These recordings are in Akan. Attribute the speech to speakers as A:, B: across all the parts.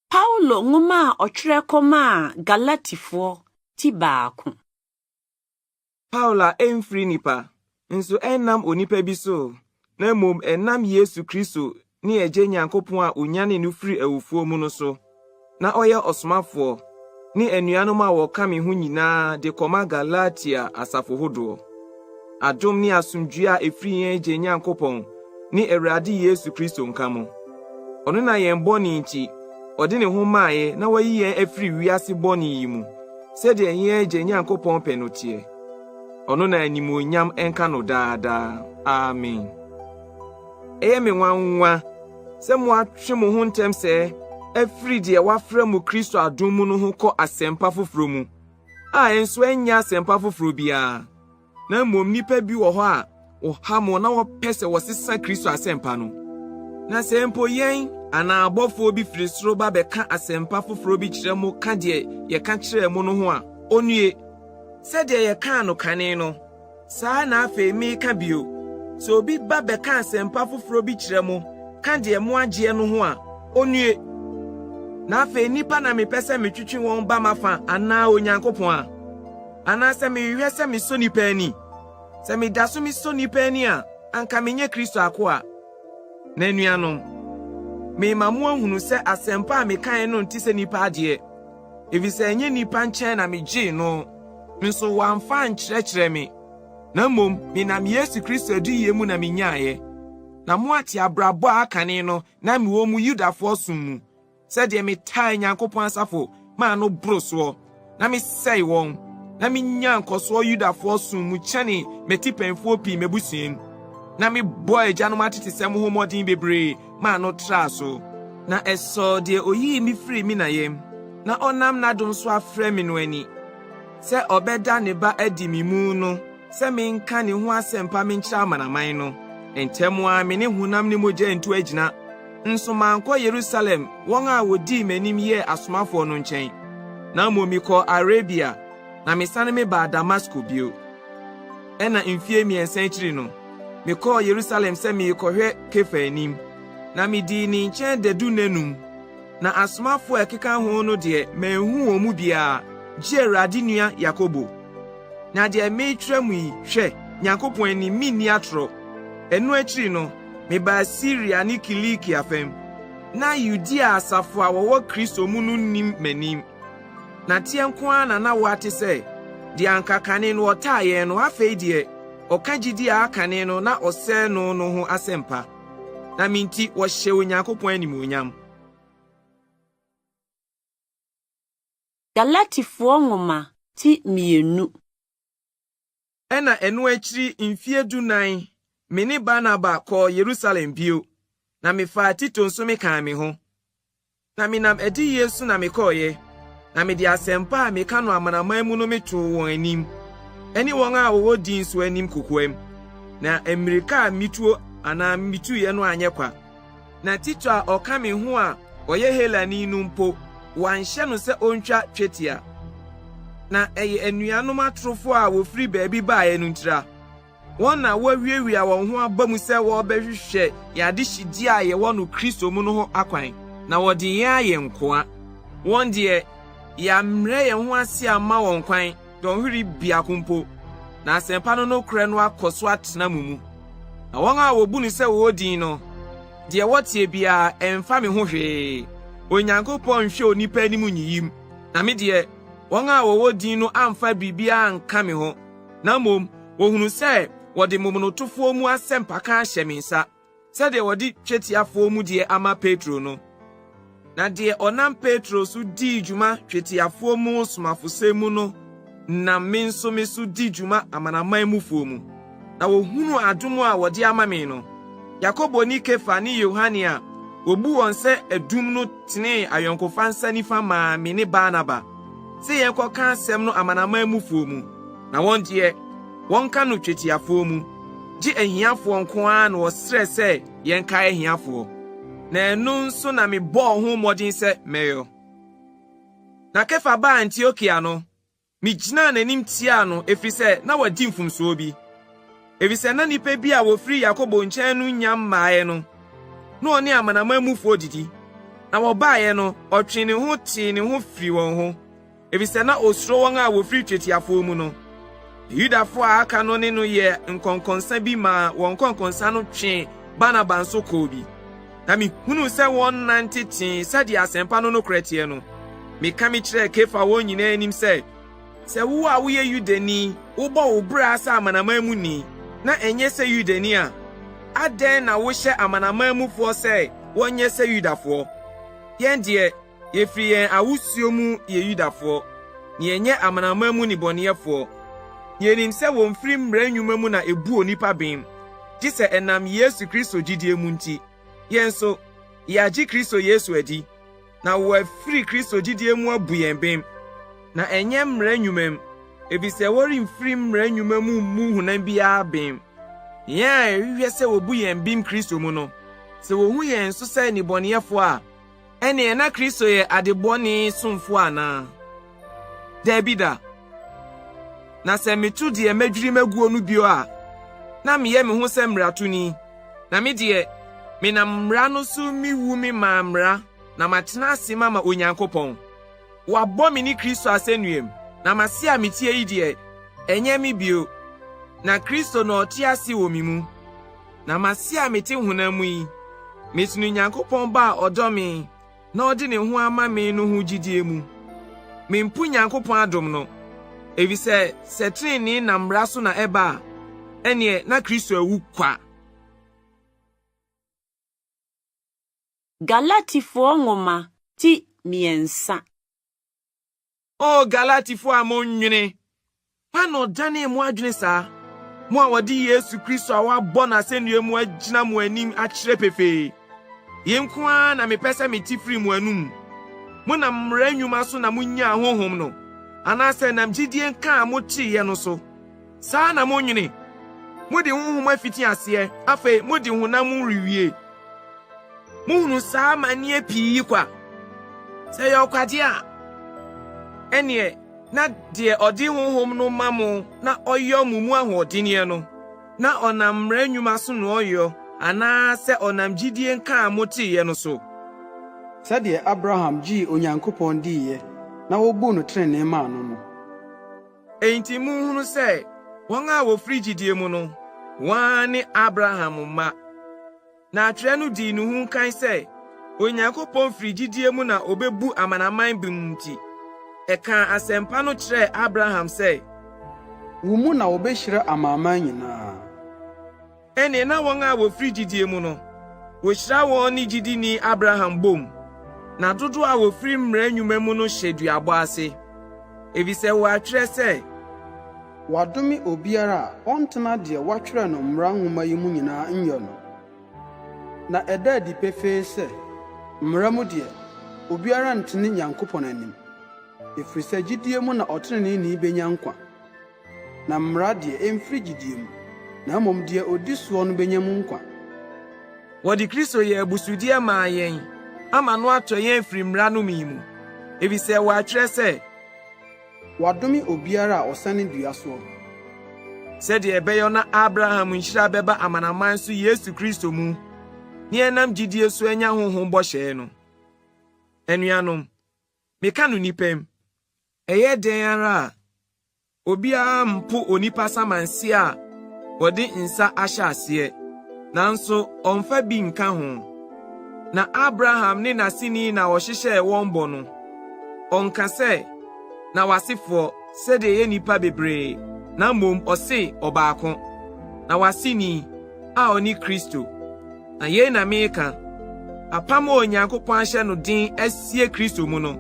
A: Paulo ngoma otrekoma Galatifo ti baako.
B: Paula emfiri nipa, nso enam onipa bi so, na mmom enam Yesu Kristo ni Agya Nyankopɔn a onyane no firi awufuo mu no so, na ɔyɛ ɔsomafo, ni anuanom a wɔka me ho nyinaa de kɔma Galatia asafo hodoɔ. Adom ni asomdwoe a efiri yɛn Agya Nyankopɔn ni Awurade Yesu Kristo nka mo. Ɔno na yɛn bɔne nti, ɔde ne ho maaye na wayi yɛn afiri wiase bɔne yi mu, sɛdeɛ yɛn Agya Nyankopɔn pɛ no teɛ. Ono na animuonyam enka no daadaa. Amen. Eye me nwanwa, se mo atwe mo ho ntem se afiri de wafra mu Kristo adom mu no ho kɔ asɛmpa foforo mu. A enso enya asɛmpa foforo bia. Na mmom nipa bi wɔ hɔ a ɔha mo na wɔpɛ sɛ wɔsesa Kristo asɛmpa no. Na sɛ mpo yɛn ana abɔfo bi firi soro ba bɛka asɛmpa foforo bi kyerɛ mo ka de yɛka kyerɛ mo no ho a onue. Sɛdeɛ yɛka no kane no, saa na afei meka bio. So obi ba bɛka asɛmpa foforo bi kyerɛ mo, ka deɛ mo agye no ho a, onue. Na afei nipa na mepɛ sɛ metwitwi wɔn ba mafa anaa Onyankopɔn a, anaa sɛ mehwɛ sɛ meso nipa ani. Sɛ meda so meso nipa ani a, anka menye Kristo ako a. Na anuanom, mema mo ahunu sɛ asɛmpa a mekae no nte sɛ nipa adeɛ. Efisɛ enye nipa nkyɛn na megye no. Nso wamfa nkyerɛkyerɛ me. Na mmom, menam Yesu Kristo adiyɛ mu na menyaaye. Na mo ate abrabɔ a akane no na mewɔ mu Yudafoɔ som mu. Sɛdeɛ metae Nyankopɔn asafo ma no boro soɔ. Na mesɛe wɔn. Na menya nkɔsoɔ Yudafoɔ som mu kyɛne metipanfoɔ pii mebusiem. Na mebɔ agyanom atetesɛm ho mmɔden bebree ma no tra so. Na ɛsɔ deɛ oyii me firi mi na yɛm. Na ɔnam n'adom so afrɛ me no ani. Se obeda ne ba adi mi mu no, se menka ne ho asɛmpa menkyerɛ amanaman no. Entɛm a me ne honam ne mogya ntu agyina. Nso mankɔ Yerusalem, wɔn a wodi m'anim yɛ asomafoɔ no nkyɛn. Na mmom mekɔ Arabia, na mesane me ba Damasco bio. Ɛna mfie miɛnsa akyiri no, mekɔ Yerusalem sɛ mekɔhwɛ Kefa anim. Na medi ne nkyɛn dadu nanum. Na asomafoɔ ɛkeka ho no deɛ manhu wɔn mu biara. Awurade nua Yakobo. Na de metwere mu yi hwɛ Nyankopɔn ani minni atoro. Enu akyiri no, me ba Syria ne Kilikia fam. Na Judea asafo a wɔwɔ Kristo mu no nim manim. Na tie nko ana na wate sɛ de ankakane no ɔtaayɛ no afei deɛ ɔka gidi a akane no na ɔsɛ no ho asɛmpa. Na minti wɔhyɛ Onyankopɔn animuonyam.
A: Galatifoɔ ngoma ti mienu.
B: Ɛna enu akyiri mfie 19, me ne Barnaba kɔ Yerusalem bio. Na mefa Tito nso meka me ho. Na menam adi Yesu na mekɔɔye. Na mede asɛmpa a meka no amanaman mu no meto wɔn anim. Ɛne wɔn a wɔwɔ din so anim kokoam. Na Amerika a mituo anaa mituye no anyɛ kwa. Na Tito a ɔka me ho a ɔyɛ Helani no mpo. Wanhyɛ no sɛ ontwa twetia. Na ɛyɛ anuanom atrofo a wofiri baabi baeɛ no ntira. Wɔn na wɔawiawia wɔn ho aba mu sɛ wɔbɛhwehwɛ yɛade hyidi a yɛwɔ no Kristo mu no ho akwan. Na wɔde yɛn ayɛ nkoa. Wɔn deɛ yɛammerɛ yɛn ho ase ama wɔn kwan dɔnhwere biako mpo. Na asɛmpa no korɛ no akɔ so atena mu. Na wɔn a wɔbu no sɛ wɔwɔ din no, deɛ wɔtie biara ɛmfa me ho hwee. Onyankopɔn hwɛ onipa anim nyiyim. Na me deɛ wɔn a wɔwɔ din no amfa biribiara nka me ho. Na mmom wɔhunu sɛ wɔde momonotofoɔ mu asɛmpa ka ahyɛ me nsa. Sɛdeɛ wɔde twetiafoɔ mu deɛ ama Petro no. Na deɛ ɔnam Petro so di dwuma twetiafoɔ mu somafosɛ mu no, na me nso me so di dwuma amanaman mufoɔ mu. Na wɔhunu adom a wɔde ama me no. Yakobo ni Kefa ni Yohane a obu wɔn sɛ adum no tene ayɔnkofa nsa nifa maa me ne Barnaba. Sɛ yɛnkɔka asɛm no amanaman mufoɔ mu. Na wɔn deɛ wɔnka no twetiafoɔ mu. Gye ahiafoɔ nko ara na wɔsrɛ sɛ yɛnka ahiafoɔ. Na ɛno nso na mebɔɔ ho mmɔden sɛ mɛyɔ. Na Kefa ba Antiokia no, megyina n'anim tia no ɛfiri sɛ na wadi mfomsoɔ bi. Efisɛ na nipa bi a wofiri Yakobo nkyɛn no nya mmaaye no. Na ɔne amanaman mufoɔ didi. Na wɔbaeɛ no, ɔtwe ne ho tee ne ho firi wɔn ho. Efisɛ na osuro wɔn a wofiri twetiafoɔ mu no. Yudafoɔ a aka no ne no yɛ nkɔnkɔnsa bi ma wɔn nkɔnkɔnsa no twe Barnaba nso kɔɔ bi. Na mihunu sɛ wɔn nante tee sɛdeɛ asɛmpa no nokorɛteɛ no. Meka me kyerɛɛ Kefa wɔn nyinaa anim sɛ wo a woyɛ Yudani, wobɔ wo bra sɛ amanaman mu ni, na ɛnyɛ sɛ Yudani a, adɛn na wohyɛ amanaman mufoɔ sɛ wɔnyɛ sɛ Yudafoɔ? Yɛn deɛ, yɛfiri yɛn awusuo mu yɛ Yudafoɔ, na yɛnyɛ amanaman mu nibɔneyɛfoɔ. Yɛnim sɛ wɔmfiri mmara nnwuma mu na ebu onipa bem, gye sɛ ɛnam Yesu Kristo gyidie mu nti. Yɛn nso, yɛagye Kristo Yesu adi, na wɔafiri Kristo gyidie mu abu yɛn bem. Na ɛnyɛ mmara nnwuma mu, efisɛ wɔremfiri mmara nnwuma mu mmu honam biara bem. Yɛn a ɛhwehwɛ sɛ wɔbu yɛn bem Kristo mu no, sɛ wohu yɛn nso sɛ nibɔneyɛfoɔ a, ɛneɛ na Kristo yɛ adebɔne somfo anaa? Dabi da. Na sɛ metu deɛ madwiri maguo no bio a, na meyɛ me ho sɛ mmaratoni. Na me deɛ, menam mmara no so miwu me maa mmara, na matena ase mama Onyankopɔn. Wabɔ me ne Kristo asɛnnuam, na mase a metie yi deɛ, ɛnyɛ me bio. Na Kristo na ɔte ase wɔ me mu. Na mase a mete honam mu yi, metunu Nyankopɔn ba a ɔdɔ me, na ɔde ne ho ama me no ho gyidie mu. Mempu Nyankopɔn adom no, efisɛ sɛ trenee na mmara so na ɛba a, ɛneɛ na Kristo awu kwa.
A: Galatifoɔ nwoma ti miɛnsa.
B: O Galatifoɔ a monwene, hwana ɔdane mo adwene saa? Mo a wɔde Yesu Kristo a wabɔ n'asɛnnua mu agyina mo anim akyerɛ pefee. Yɛnko ara na mepɛ sɛ meti firi mo anum. Monam mmara nnwuma so na monyaa honhom no, anaasɛ nam gyidie nka a moteeɛ no so. Saa na monwene. Mode honhom afiti aseɛ, afei mode honam rewie. Muhunu saa amanneɛ pii yi kwa. Sɛ yɛ ɔkwagye a, ɛneɛ na deɛ ɔde honhom no ma mo na ɔyɔ mo mu ahoɔdenneɛ no, na ɔnam mmara nnwuma so na ɔyɔ, anaasɛ ɔnam gyidie nka a moteeɛ no so.
C: Sɛdeɛ Abraham gyee Onyankopɔn diiɛ, na wɔbu no trenee maa no no.
B: Enti munhunu sɛ, wɔn a wofiri gyidie mu no, wɔn ne Abraham mma. Na atwerɛ no dii ne ho nkan sɛ, Onyankopɔn firi gyidie mu na obebu amanaman bi mu nti. Ɛka asɛmpa no kyerɛ Abraham sɛ,
C: wo mu na wɔbɛhyira amanaman nyinaa.
B: Ɛne na wɔn a wofiri gyidie mu no, wɔhyira wɔn ne gyidini Abraham bom. Na dodo a wofiri mmara nnwuma mu no hyɛ duabɔ ase. Efisɛ wɔatwerɛ sɛ,
C: Wadome obiara a ɔntena deɛ wɔatwerɛ no mmara nwoma yi mu nyinaa nyɛ no. Na ɛda adi pefee sɛ, mmara mu deɛ, obiara ntene Nyankopɔn anim. Ɛfiri sɛ gyidie mu na ɔtreneeni benya nkwa. Na mmara deɛ ɛmfiri gyidie mu, na mmom deɛ odi soɔ no benya mu nkwa.
B: Wɔde Kristo yɛ abusudeɛ maa yɛn, ama no atɔ yɛn firi mmara no mu. Efisɛ wɔatwerɛ sɛ,
C: Wadome obiara a ɔsane dua soɔ.
B: Sɛdeɛ ɛbɛyɛ na Abraham nhyira bɛba amanaman so Yesu Kristo mu, ne ɛnam gyidie so anya honhom bɔhyɛ no. Anuanom, meka no nipam, ɛyɛ den ara a, obiara mpo onipa samanse a wɔde nsa ahyɛ aseɛ, nanso ɔmfa bi nka ho. Na Abraham ne n'aseni na ɔhyehyɛɛ wɔn bɔ no, ɔnka sɛ, na wasefoɔ sɛdeɛ yɛ nipa bebree, na mmom ɔse ɔbaako, na waseni a ɔne Kristo. Na yɛn na meka, apam a Onyankopɔn ahyɛ no den asie Kristo mu no,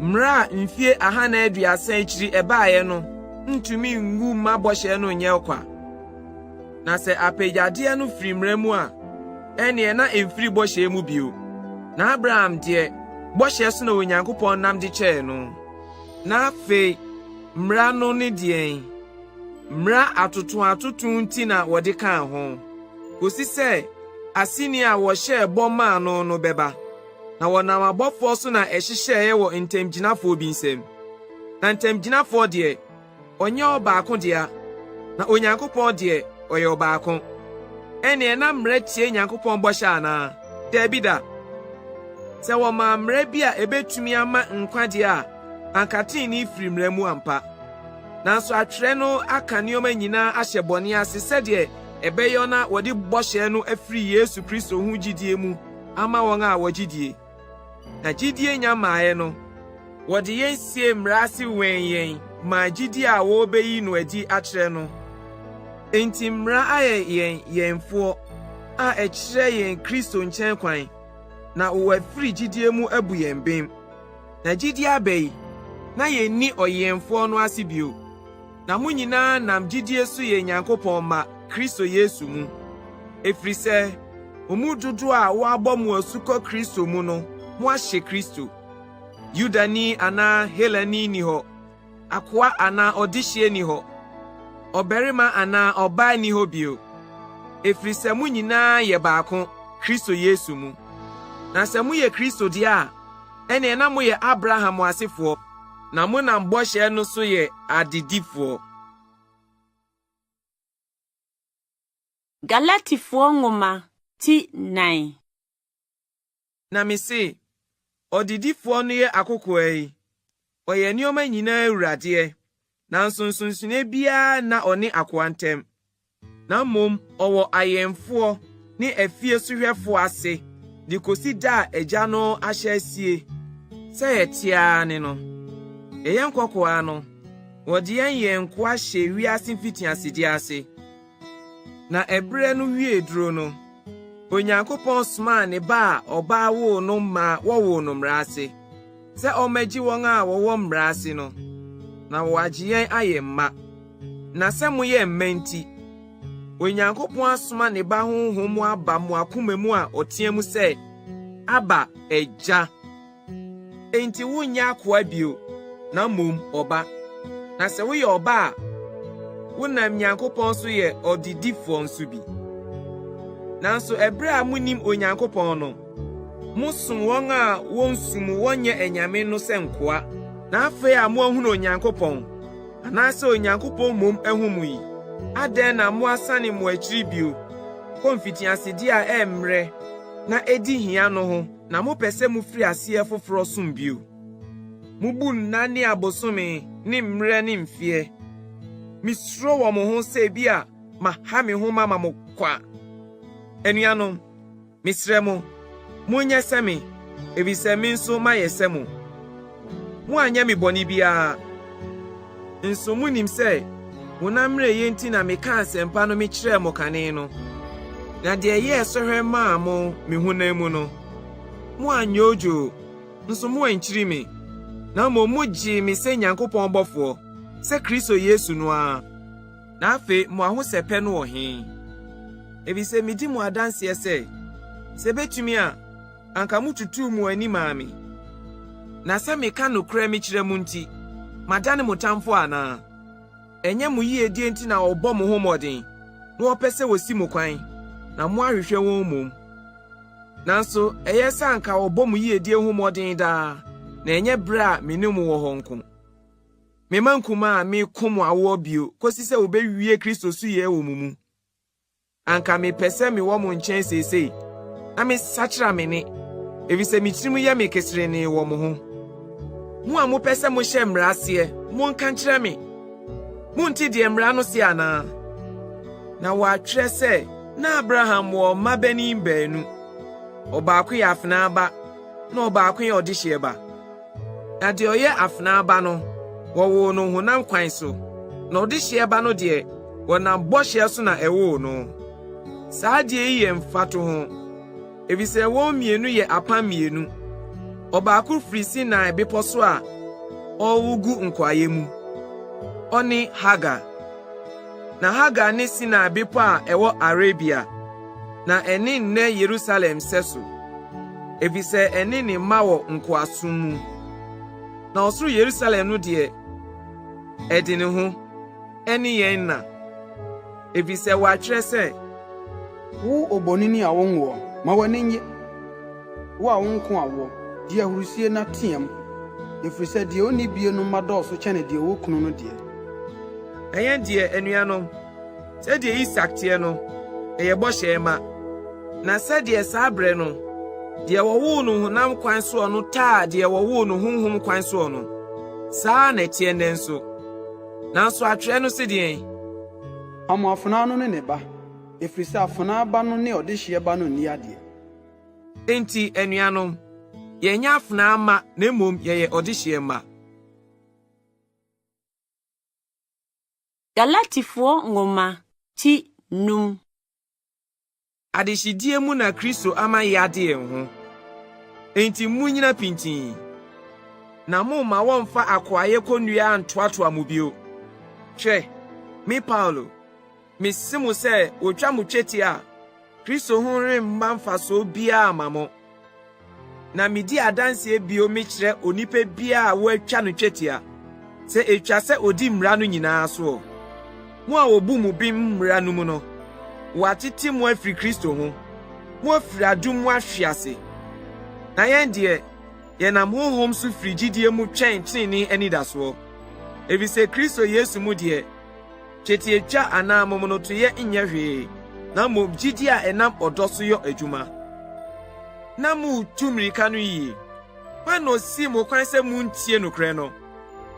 B: mmara a mfie 130 akyiri ɛbaeɛ no, ntumi ngu mma bɔhyɛ no nyɛ kwa. Na sɛ apagyadeɛ no firi mmara mu a, ɛneɛ na ɛmfiri bɔhyɛ mu bio. Na Abraham deɛ, bɔhyɛ so na Onyankopɔn nam de kyɛɛ no. Na afei, mmara no ne deɛn? Mmara atoto nti na wɔde kaa ho. Kosi sɛ, aseni a wɔhyɛɛ bɔ maa no no bɛba. Na wɔnam abɔfoɔ so na ɛhyehyɛeɛ wɔ ntamgyinafoɔ bi nsam. Na ntamgyinafoɔ deɛ, ɔnyɛ ɔbaako dea, na Onyankopɔn deɛ, ɔyɛ ɔbaako. Ɛneɛ na mmara tie Nyankopɔn bɔhyɛ anaa? Dabi da. Se wo ma mra bi a ebetumi ama nkwade a ankatin ni firi mra mu ampa. Nanso atwere no aka nioma nyina ahye bone ase sede ebeyo na wodi bɔhye no afiri Yesu Kristo hu gidie mu ama wɔn a wɔgidie. Na gidie nya maaye no wodi yensie mra ase wenyen ma gidie a wo beyi no adi akyere no. Enti mra aye yenfo a ekyere yen Kristo nkyɛn kwan na wo afiri gidie mu abu yen bem. Na gidie abai na yenni oyemfo no ase bio. Na mo nyinaa nam gidie so ye Nyankopɔn ma Kristo Yesu mu. Efiri sɛ omu dodo a wo abɔ mu asukɔ Kristo mu no mo ahye Kristo. Yudani ana Helani ni hɔ, akoa ana ɔdehye ni hɔ, ɔbarima ana ɔbaa ni hɔ bio. Efiri sɛ mo nyinaa yɛ baako Kristo Yesu mu. Na sɛ mo yɛ Kristo de a, ɛne na mo yɛ Abraham asefoɔ, na mo nam bɔhyɛ no so yɛ adedifoɔ.
A: Galatifoɔ nwoma ti 9.
B: Na me se, ɔdedifoɔ no yɛ akokoa yi, ɔyɛ nneɔma nyinaa awuradeɛ, nanso nsonsone biara na ɔne akoa ntɛm. Na mmom, ɔwɔ ayɛmfoɔ ne afie sohwɛfoɔ ase, de kosi da a agya no ahyɛ asie, sɛ yɛtea ne no. Ɛyɛ nkɔkoa no, wɔde yɛn nkoa hyɛ wiase mfitiasede ase. Na ɛbrɛ no wie duro no, Onyankopɔn somaa ne ba a ɔbaa woo no ma wɔwoo no mmara ase, sɛ ɔmagye wɔn a wɔwɔ mmara ase no, na wɔagye yɛn ayɛ mma. Na sɛ moyɛ mma nti, Onyankopɔn asoma ne ba honhom mu aba mo akoma mu a ɔteɛ mu sɛ, aba agya. Enti wonyɛ akoa bio, na mmom ɔba. Na sɛ woyɛ ɔba a, wonam Nyankopɔn so yɛ ɔdedifoɔ nso bi. Nanso ɛbrɛ a munim Onyankopɔn no, musom wɔn a wonsum wɔnyɛ anyame no sɛ nkoa. Na afei a moahunu Onyankopɔn, anaasɛ Onyankopɔn mom ahum yi, adɛn na moasane mo akyiri bio, kɔ mfitiasede a ɛmmerɛ na edi hia no ho, na mopɛ sɛ mufiri aseɛ foforɔ som bio. Mubu nna ne abosome ne mmerɛ ne mfeɛ. Misuro wɔ mo ho sɛ bi a maha me ho mama mo kwa. Anuanom, misrɛ mo, monyɛ sɛ me, ebisɛ me nso mayɛ sɛ mo. Moanyɛ me bɔne biara. Nso munim sɛ, wonam mmerɛ yɛ nti na meka asɛmpa no mekyerɛɛ mo kane no. Na deɛ yɛɛ sɔhwɛ maa mo me honam mu no, moanyɛ odwo, nso moankyiri me. Na mmom mogye me sɛ Nyankopɔn bɔfoɔ, sɛ Kristo Yesu no a. Na afei mo ahosɛpɛ no wɔ he? Ebisɛ medi mo adanseɛ sɛ betumi a, anka mututu mo ani maa me. Na sɛ meka nokorɛ mekyerɛ mo nti, madane mo tamfo anaa? Ɛnyɛ mo yiedie nti na ɔbɔ mo ho mmɔden, na wɔpɛ sɛ wosi mo kwan, na mo ahwehwɛ wɔn mmom. Nanso ɛyɛ sɛ anka ɔbɔ mo yiedie ho mmɔden daa, na ɛnyɛ berɛ a me ne mo wɔ hɔ nko. Mema nkuma a mekom awoɔ bio, kosi sɛ wobewie Kristo so yɛ wɔ mo mu. Anka mepɛ sɛ mewɔ mo nkyɛn seesei, na mesakyera me ne, efisɛ metirim yɛ me kesrene wɔ mo ho. Mo a mopɛ sɛ mohyɛ mmara aseɛ, monka nkyerɛ me. Monte deɛ mmara no se anaa? Na wɔatwerɛ sɛ, na Abraham wɔ mma banin baanu. Ɔbaako yɛ afenaa ba, na ɔbaako yɛ ɔdehyeɛ ba. Na deɛ ɔyɛ afenaa ba no, wɔwoo no honam kwan so, na ɔdehyeɛ ba no deɛ, wɔnam bɔhyɛ so na ɛwoo no. Saa deɛ yi yɛ mfato ho, efisɛ wɔn mmienu yɛ apam mmienu. Ɔbaako firi Sinai bepɔ so a ɔwugu nkwaeɛ mu. Ɔne Hagar. Na Hagar ne Sinai bepɔ a ɛwɔ Arabia, na ɛne nnɛ Yerusalem sɛ so, efisɛ ɛne ne mma wɔ nkoasom mu. Na ɔsoro Yerusalem no deɛ, ɛde ne ho, ɛne yɛn na. Efisɛ wɔatwerɛ sɛ,
C: wo obonini a wonwo ma w'ani nye, wo a wonko awo, di ahurusie na team, efiri sɛ deɛ onni bie no ma dɔɔso kyɛne deɛ wokunu no deɛ.
B: Ɛyɛ deɛ anuanom, sɛdeɛ Isak teɛ no, ɛyɛ bɔhyɛ ma. Na sɛdeɛ saa brɛ no, de wɔwo no honam kwan so no taa de wɔwo no honhom kwan so no saa na tie nen so nanso atwere no se de
C: Amo afuna no ne ba efiri sɛ afuna ba no ne ɔdehye ba no ni ade
B: enti anuanom yɛnya afuna ama na mmom yɛyɛ ɔdehye ma.
A: Galatifoɔ nwoma ti num.
B: Adehyedie mu na Kristo ama yɛade yɛn ho. Enti munyina pintin. Na mo ma wɔmfa akoaye konnua antoatoa mu bio. Hwɛ, me Paulo, mesimu sɛ otwa mo tweti a Kristo ho remma mfaso bia ma mo. Na medi adanse bio me kyerɛ onipa bia a wɔatwa no tweti a sɛ etwa sɛ odi mmara no nyinaa so. Mo a obu mu bim mmara no mu no, watete mo afiri Kristo ho. Mo afiri adum mo ahwiase. Na yɛn de yɛnam honhom so firi gyidie mu twɛn trenee anidaso. Ebise Kristo Yesu mu de tweti etwa anaa momono to yɛ nyɛ hwee. Na mom gyidie a ɛnam ɔdɔ so yɛ adwuma. Na mu tumirika no yi. Pano si mo kwan sɛ muntie no kre no.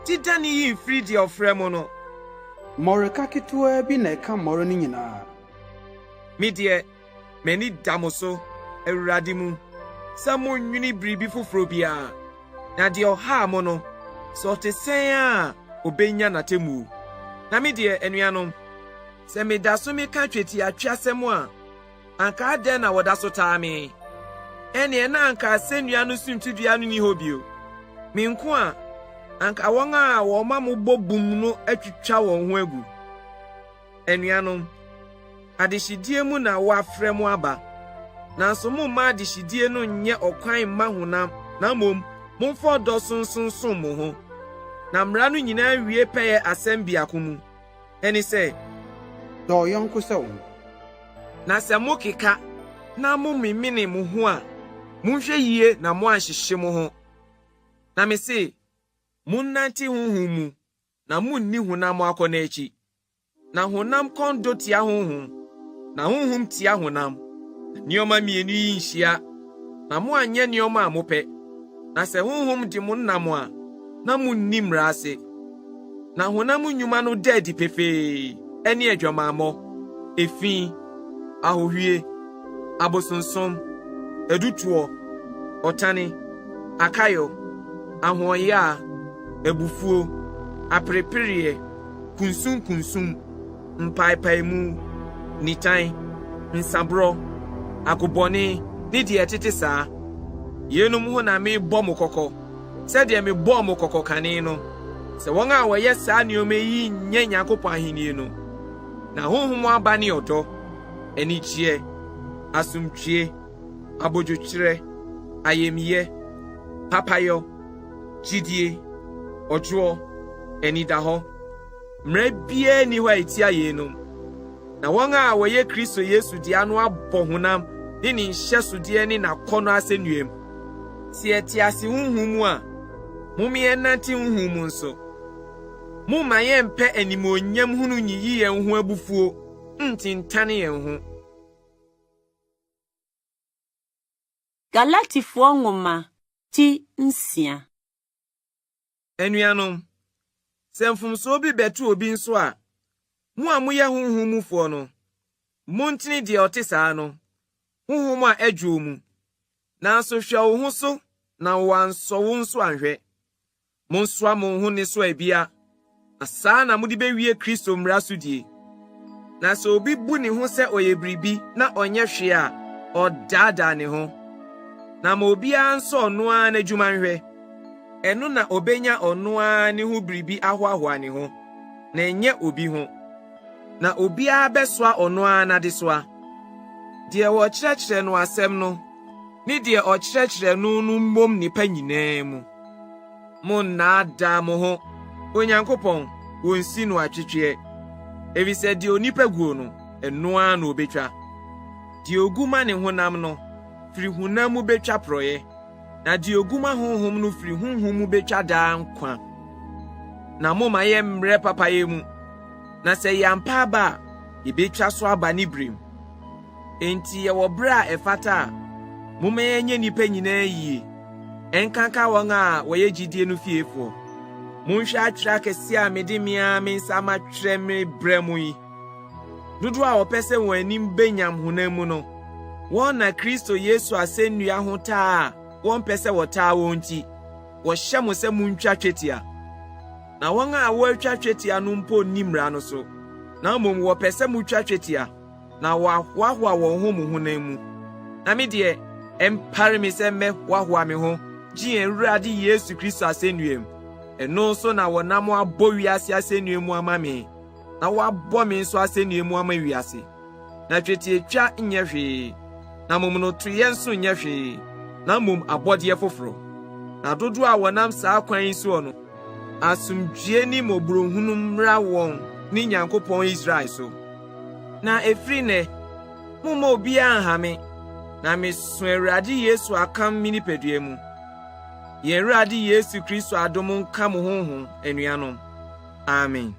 B: Dida ni yi mfiri de ɔfrɛ mo no.
C: Moreka ketewa bi na ɛka mmɔre no nyinaa.
B: Me de mani da mo so Awurade mu. Sɛ monwini biribi foforo bia. Na de ɔha mo no. Sɛ ɔte sɛn a obenya natemu. Na me de anuanom. Sɛ me da so me ka tweti atwasɛm a anka adɛn na wɔda so taa me. Ɛne na anka asɛnnua no suntudua no ni hɔ bio. Me nko a anka wɔn a wɔma mo bobum no atwitwa wɔn ho agu. Anuanom, adehyedie mu na wɔafrɛ mo aba. Nanso mo ma adehyedie no nyɛ ɔkwan ma honam, na mom momfa ɔdɔ sonson mo ho. Na mmara no nyinaa wie pɛyɛ asɛm biako mu. Ɛne sɛ,
C: dɔ ɔyɔnko sɛ wo.
B: Na sɛ mo keka na mo memene mo ho a, monhwɛ yie na mo anhyehye mo ho. Na me se, munnante honhom mu, na munni honam akɔ n'akyi. Na honam kɔndo tia honhom, na honhom tia honam. Nneɔma mmienu yi nhyia, na mo anyɛ nneɔma a mopɛ. Na sɛ honhom de mo nam a, na munni mmara ase. Na honam nnwuma no da adi pefee, ɛne adwamammɔ, efi, ahohwie, abosonsom, edutuo, ɔtane, akayo, ahoɔyɛ, ebufuo, apreprerie, kunsum, mpaepaimu, nitan, nsabro, akobɔne, ne deɛ ɛtete saa. Yenum ho na me bɔ mo kɔkɔ, sɛdeɛ me bɔ mo kɔkɔ kane no. Sɛ wɔn a wɔyɛ saa nneɛma yi nyɛ Nyankopɔn ahenni no, na honhom aba ne ɔdɔ, anigyeɛ, asomdwie, abodwokyerɛ, ayemyɛ, papayɔ, gyidie, ɔdwoɔ, anidahɔ, mmara biara ni hɔ a ɛtia yeinom. Na wɔn a wɔyɛ Kristo Yesu de ano abɔ honam ne ne nhyɛsodeɛ ne n'akɔnnɔ asɛnnuam. Sɛ yɛte ase honhom mu a, mommyɛ nante honhom mu nso. Momma yɛmpɛ animonyam hunu nyiyi yɛn ho abufuo, ntintane yɛn ho.
A: Galatifoɔ nwoma ti nsia.
B: Anuanom, sɛ mfomso bi bɛto obi nso a, mo a moyɛ honhom mufoɔ no, montene deɛ ɔte saa no, honhom a adwo mu. Nanso hwɛ wo ho so na wansɔ wo nso anhwɛ. Monsoa mo ho ne so abia. Saa na mode bewie Kristo mmara so die. Na sɛ obi bu ne ho sɛ ɔyɛ biribi na ɔnyɛ hwee a, ɔdaadaa ne ho. Na ma obiara nsɔ ɔno ara n'adwuma nhwɛ. Ɛno na obenya ɔno ara ne ho biribi ahoahoa ne ho, na ɛnyɛ obi ho. Na obiara bɛsoa ɔno ara n'adesoa. Deɛ wɔkyerɛkyerɛ no asɛm no, ne deɛ ɔkyerɛkyerɛ no no mmom nipa nyinaa mu. Monnaadaa mo ho. Onyankopɔn wonsi no atwetwe. Efisɛ deɛ onipa guo no, ɛno ara na obetwa. Deɛ oguma ne honam no, firi honam mu betwa prɔyɛ. Na deɛ oguma honhom no firi honhom mu betwa daa nkwa. Na mo ma yɛ mmerɛ papayɛ mu. Na sɛ yɛampa aba a, yɛbetwa so aba ne birim. Enti yɛwɔ berɛ a ɛfata a, Momma yɛnyɛ nnipa nyinaa yie. Ɛnkanka wɔn a wɔyɛ gyidie no fiefoɔ. Monhwɛ atwerɛ akɛse a mede me nsa matwerɛ me brɛ mu yi. Dodoɔ a wɔpɛ sɛ wɔn anim benyam honam mu no, wɔn na Kristo Yesu asɛnnua ho taa a wɔmpɛ sɛ wɔtaa wɔn nti, wɔhyɛ mo sɛ montwa twetia. Na wɔn a wɔatwa twetia no mpo nni mmara no so, na mmom wɔpɛ sɛ motwa twetia, na wɔahoahoa wɔn ho mo honam mu. Na me deɛ, ɛmpare me sɛ mɛhoahoa me ho, gye Awurade Yesu Kristo asɛnnua mu. Ɛno nso na wɔnam abɔ wiase asɛnnua mu ama me, na wɔabɔ me nso asɛnnua mu ama wiase. Na twetiatwa nyɛ hwee, na mmom no toyɛ nso nyɛ hwee, na mmom abɔdeɛ foforo. Na dodoɔ a wɔnam saa kwan yi soɔ no, asomdwie ne mmɔborɔhunu mmra wɔn ne Nyankopɔn Israel so. Na ɛfiri nnɛ, momma obiara nha me, na meso Awurade Yesu akam me nipadua mu. Yɛn Awurade Yesu Kristo adom nka mo honhom, anuanom. Amen.